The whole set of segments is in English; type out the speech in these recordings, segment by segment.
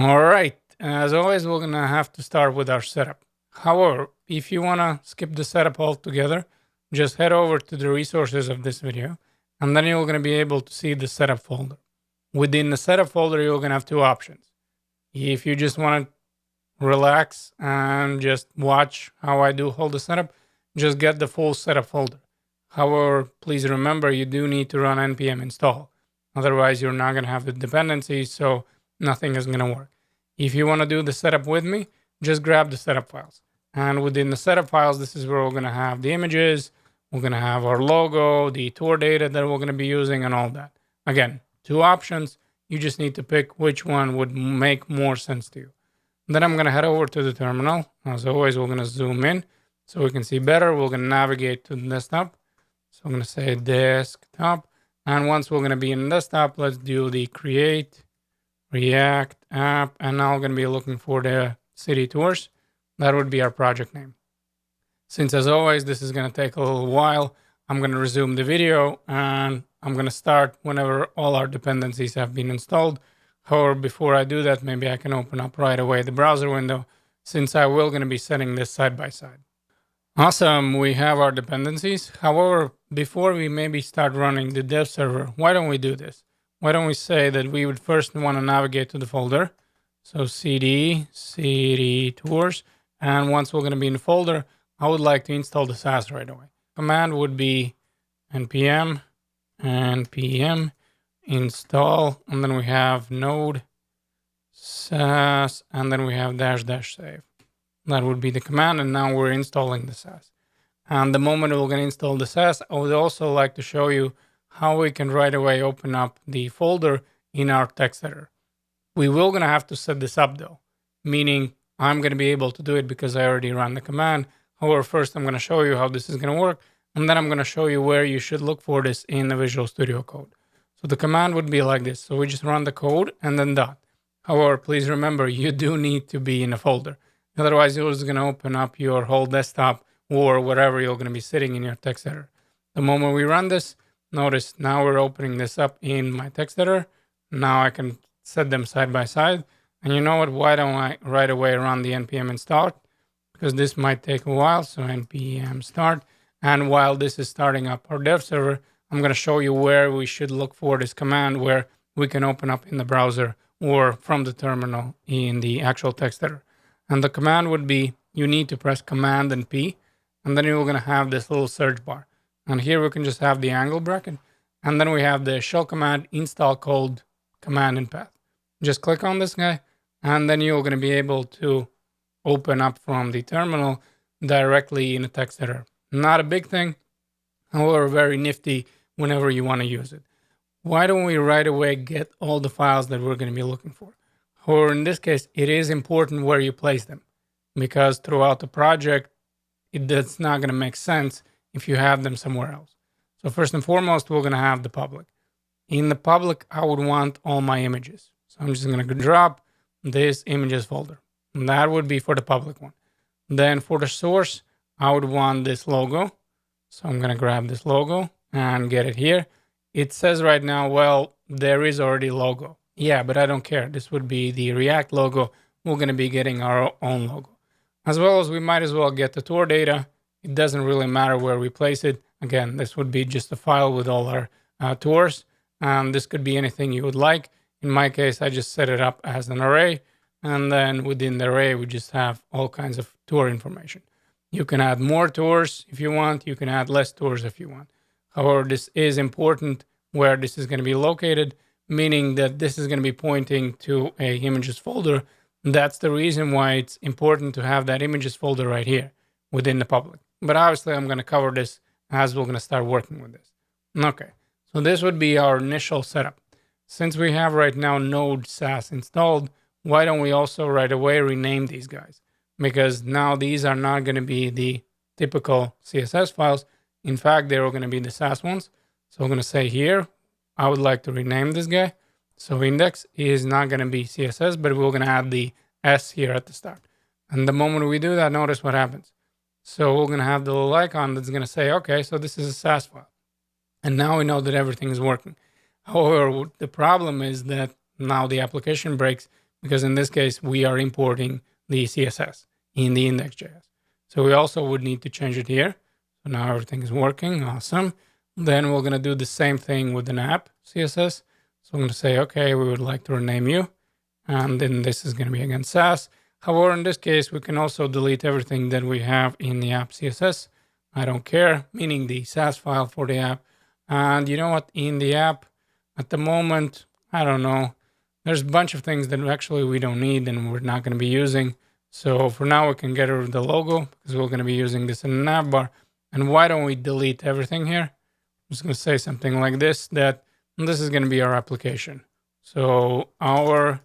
All right. As always, we're gonna have to start with our setup. However, if you wanna skip the setup altogether, just head over to the resources of this video, and then you're gonna be able to see the setup folder. Within the setup folder, you're gonna have two options. If you just want to relax and just watch how I do hold the setup, just get the full setup folder. However, please remember you do need to run npm install. Otherwise, you're not gonna have the dependencies, so nothing is gonna work. If you want to do the setup with me, just grab the setup files. And within the setup files, this is where we're going to have the images, we're going to have our logo, the tour data that we're going to be using, and all that. Again, two options. You just need to pick which one would make more sense to you. Then I'm going to head over to the terminal. As always, we're going to zoom in so we can see better. We're going to navigate to the desktop. So I'm going to say desktop. And once we're going to be in desktop, let's do the create React app, and now we're going to be looking for the city tours. That would be our project name. Since, as always, this is going to take a little while, I'm going to resume the video and I'm going to start whenever all our dependencies have been installed. However, before I do that, maybe I can open up right away the browser window, since I will going to be setting this side by side. Awesome, we have our dependencies. However, before we maybe start running the dev server, why don't we do this? Why don't we say that we would first want to navigate to the folder? So cd tours. And once we're going to be in the folder, I would like to install the SaaS right away. Command would be npm install, and then we have node SaaS, and then we have -- save. That would be the command, and now we're installing the SaaS. And the moment we're going to install the SaaS, I would also like to show you how we can right away open up the folder in our text editor. We will gonna have to set this up though, meaning I'm gonna be able to do it because I already ran the command. However, first I'm gonna show you how this is gonna work, and then I'm gonna show you where you should look for this in the Visual Studio Code. So the command would be like this. So we just run the code and then dot. However, please remember you do need to be in a folder. Otherwise, you're just gonna open up your whole desktop or wherever you're gonna be sitting in your text editor. The moment we run this, notice now we're opening this up in my text editor. Now I can set them side by side. And you know what? Why don't I right away run the npm install? Because this might take a while. So npm start. And while this is starting up our dev server, I'm going to show you where we should look for this command where we can open up in the browser or from the terminal in the actual text editor. And the command would be you need to press Command and P, and then you're going to have this little search bar. And here we can just have the angle bracket. And then we have the shell command install code command and path. Just click on this guy, and then you're going to be able to open up from the terminal directly in a text editor. Not a big thing, however, very nifty whenever you want to use it. Why don't we right away get all the files that we're going to be looking for? Or in this case, it is important where you place them, because throughout the project, it's not going to make sense if you have them somewhere else. So first and foremost, we're going to have the public. In the public, I would want all my images. So I'm just going to drop this images folder. And that would be for the public one. Then for the source, I would want this logo. So I'm going to grab this logo and get it here. It says right now, well, there is already logo. Yeah, but I don't care. This would be the React logo. We're going to be getting our own logo. As well as we might as well get the tour data. It doesn't really matter where we place it. Again, this would be just a file with all our tours. This could be anything you would like. In my case, I just set it up as an array. And then within the array, we just have all kinds of tour information. You can add more tours if you want. You can add less tours if you want. However, this is important where this is going to be located, meaning that this is going to be pointing to a images folder. That's the reason why it's important to have that images folder right here within the public. But obviously, I'm going to cover this as we're going to start working with this. Okay, so this would be our initial setup. Since we have right now Node SaaS installed, why don't we also right away rename these guys? Because now these are not going to be the typical CSS files. In fact, they're going to be the SaaS ones. So I'm going to say here, I would like to rename this guy. So index is not going to be CSS, but we're going to add the S here at the start. And the moment we do that, notice what happens. So we're going to have the little icon that's going to say, okay, so this is a SaaS file. And now we know that everything is working. However, the problem is that now the application breaks because in this case, we are importing the CSS in the index.js. So we also would need to change it here. So now everything is working. Awesome. Then we're going to do the same thing with an app CSS. So I'm going to say, okay, we would like to rename you. And then this is going to be again Sass. However, in this case, we can also delete everything that we have in the app CSS. I don't care, meaning the Sass file for the app. And you know what? In the app, at the moment, I don't know. There's a bunch of things that actually we don't need and we're not going to be using. So for now, we can get rid of the logo because we're going to be using this in an app bar. And why don't we delete everything here? I'm just going to say something like this, that this is going to be our application. So our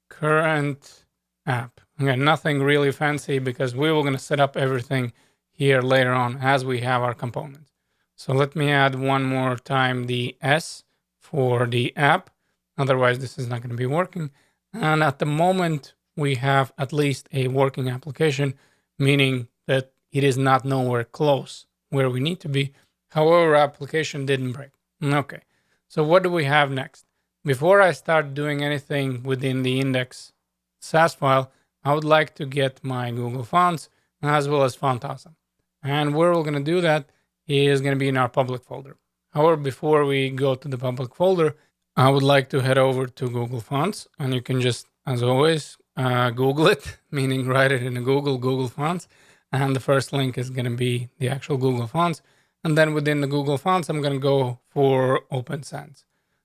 current app. Again, nothing really fancy because we were going to set up everything here later on as we have our components. So let me add one more time the S for the app. Otherwise, this is not going to be working. And at the moment, we have at least a working application, meaning that it is not nowhere close where we need to be. However, our application didn't break. Okay. So what do we have next? Before I start doing anything within the index Sass file, I would like to get my Google fonts as well as Font Awesome. And where we're going to do that is going to be in our public folder. However, before we go to the public folder, I would like to head over to Google Fonts, and you can just, as always, Google it, meaning write it in a Google Fonts. And the first link is going to be the actual Google Fonts. And then within the Google Fonts, I'm going to go for Open Sans.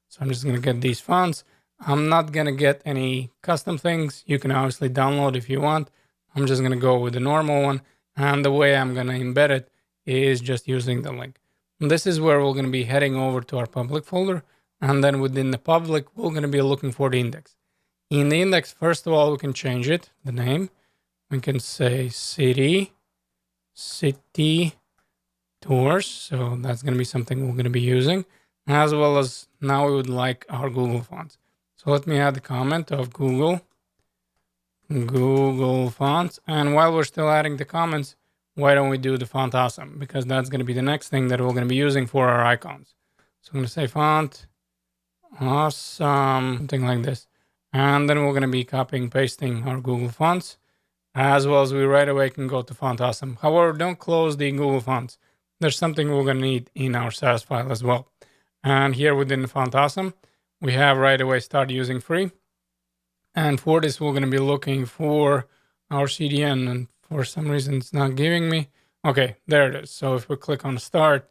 So I'm just going to get these fonts. I'm not going to get any custom things. You can obviously download if you want. I'm just going to go with the normal one. And the way I'm going to embed it is just using the link. And this is where we're going to be heading over to our public folder. And then within the public, we're going to be looking for the index. In the index, first of all, we can change it, the name. We can say city tours. So that's going to be something we're going to be using, as well as now we would like our Google fonts. So let me add the comment of Google fonts. And while we're still adding the comments, why don't we do the font awesome? Because that's going to be the next thing that we're going to be using for our icons. So I'm going to say font awesome, something like this. And then we're going to be copying, pasting our Google fonts, as well as we right away can go to font awesome. However, don't close the Google fonts. There's something we're going to need in our Sass file as well. And here within the font awesome, we have right away start using free. And for this, we're going to be looking for our CDN. And for some reason, it's not giving me. Okay, there it is. So if we click on start,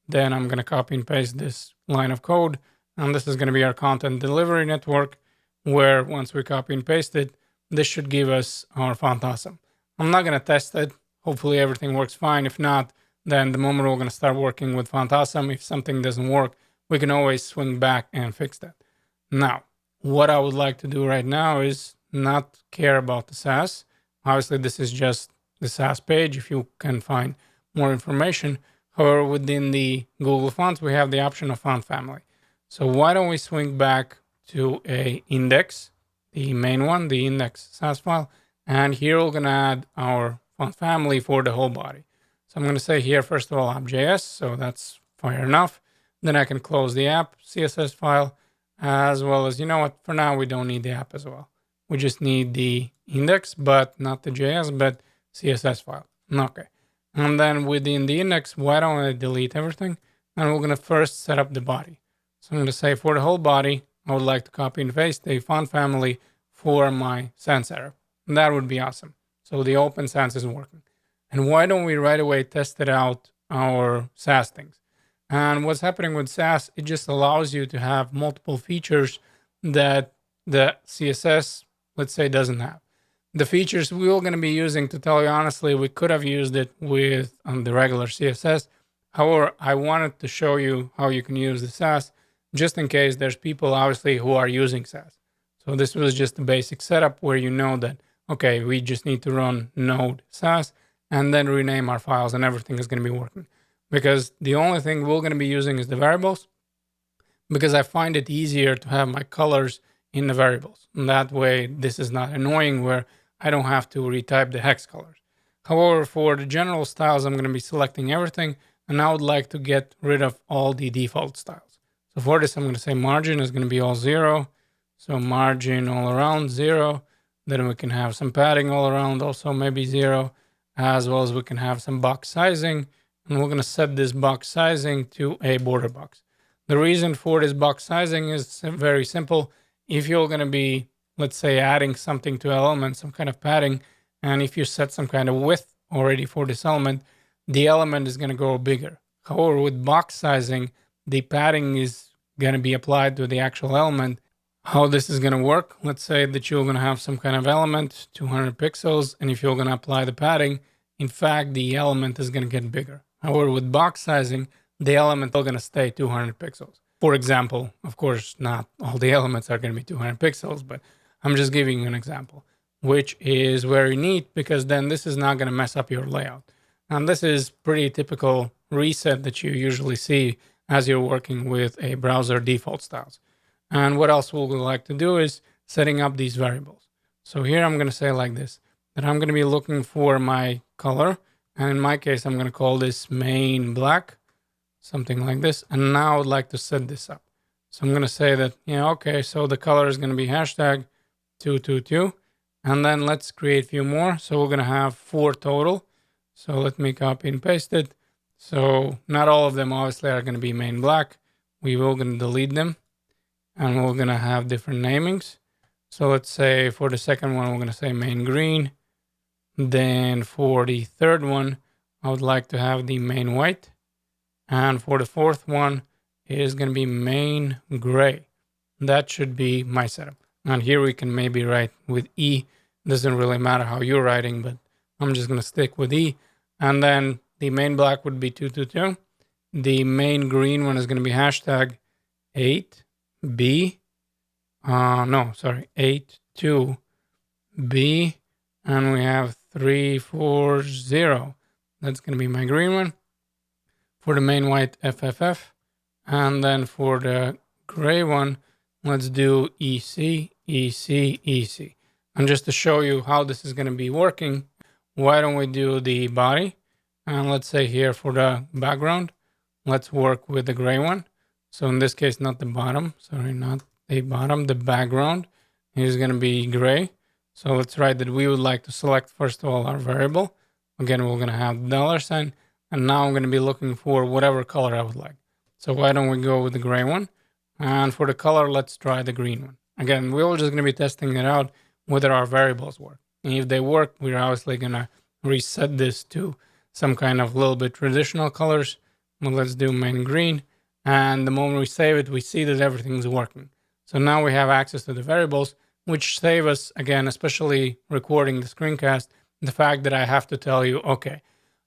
then I'm going to copy and paste this line of code. And this is going to be our content delivery network, where once we copy and paste it, this should give us our font awesome. I'm not going to test it. Hopefully everything works fine. If not, then the moment we're going to start working with font awesome, if something doesn't work, we can always swing back and fix that. Now, what I would like to do right now is not care about the Sass. Obviously, this is just the Sass page. If you can find more information. However, within the Google Fonts, we have the option of font family. So why don't we swing back to a index, the main one, the index Sass file, and here we're gonna add our font family for the whole body. So I'm gonna say here, first of all, app.js, so that's fair enough. Then I can close the app CSS file, as well as, you know what, for now we don't need the app as well. We just need the index, but not the JS, but CSS file. Okay. And then within the index, why don't I delete everything? And we're gonna first set up the body. So I'm gonna say for the whole body, I would like to copy and paste a font family for my sans serif. And that would be awesome. So the open sans is working. And why don't we right away test it out our Sass things? And what's happening with Sass, it just allows you to have multiple features that the CSS, let's say, doesn't have. The features we're going to be using, to tell you honestly, we could have used it with the regular CSS. However, I wanted to show you how you can use the Sass, just in case there's people, obviously, who are using Sass. So this was just a basic setup where you know that, okay, we just need to run node Sass and then rename our files and everything is going to be working. Because the only thing we're going to be using is the variables, because I find it easier to have my colors in the variables. And that way, this is not annoying where I don't have to retype the hex colors. However, for the general styles, I'm going to be selecting everything, and I would like to get rid of all the default styles. So for this, I'm going to say margin is going to be all 0. So margin all around 0. Then we can have some padding all around, also maybe 0, as well as we can have some box sizing. And we're going to set this box sizing to a border box. The reason for this box sizing is very simple. If you're going to be, let's say, adding something to element, some kind of padding, and if you set some kind of width already for this element, the element is going to go bigger. However, with box sizing, the padding is going to be applied to the actual element. How this is going to work, let's say that you're going to have some kind of element, 200 pixels, and if you're going to apply the padding, in fact, the element is going to get bigger. However, with box sizing, the element are going to stay 200 pixels. For example, of course, not all the elements are going to be 200 pixels, but I'm just giving you an example, which is very neat because then this is not going to mess up your layout. And this is pretty typical reset that you usually see as you're working with a browser default styles. And what else we would like to do is setting up these variables. So here I'm going to say like this, that I'm going to be looking for my color. And in my case, I'm going to call this main black, something like this. And now I would like to set this up. So I'm going to say that, yeah, okay, so the color is going to be hashtag 222. And then let's create a few more. So we're going to have 4 total. So let me copy and paste it. So not all of them obviously are going to be main black. We will going to delete them. And we're gonna have different namings. So let's say for the second one, we're gonna say main green. Then for the third one, I would like to have the main white. And for the fourth one is gonna be main gray. That should be my setup. And here we can maybe write with E. Doesn't really matter how you're writing, but I'm just gonna stick with E. And then the main black would be 222. The main green one is gonna be hashtag 8. B, no, sorry, 8, 2, B, and we have 3, 4, 0. That's going to be my green one. For the main white, FFF, and then for the gray one, let's do EC, EC, EC. And just to show you how this is going to be working, why don't we do the body? And let's say here for the background, let's work with the gray one. So in this case, not the bottom, sorry, not the bottom, the background is going to be gray. So let's write that we would like to select, first of all, our variable. Again, we're going to have $sign, and now I'm going to be looking for whatever color I would like. So why don't we go with the gray one? And for the color, let's try the green one. Again, we're just going to be testing it out whether our variables work. And if they work, we're obviously going to reset this to some kind of little bit traditional colors. Well, let's do main green. And the moment we save it, we see that everything's working. So now we have access to the variables, which save us, again, especially recording the screencast, the fact that I have to tell you, okay,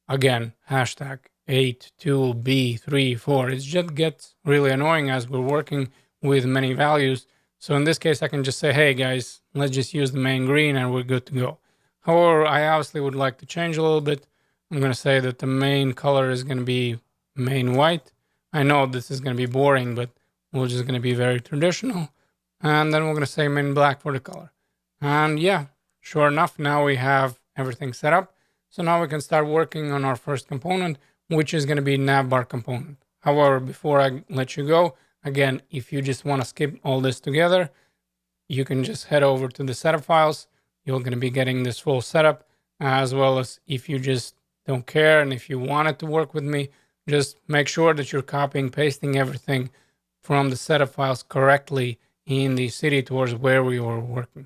again, hashtag 82B34. It just gets really annoying as we're working with many values. So in this case, I can just say, hey, guys, let's just use the main green and we're good to go. However, I obviously would like to change a little bit. I'm going to say that the main color is going to be main white. I know this is going to be boring, but we're just going to be very traditional. And then we're going to say main black for the color. And yeah, sure enough, now we have everything set up. So now we can start working on our first component, which is going to be navbar component. However, before I let you go, again, if you just want to skip all this together, you can just head over to the setup files. You're going to be getting this full setup, as well as if you just don't care and if you want it to work with me, just make sure that you're copying, pasting everything from the setup files correctly in the city towards where we were working.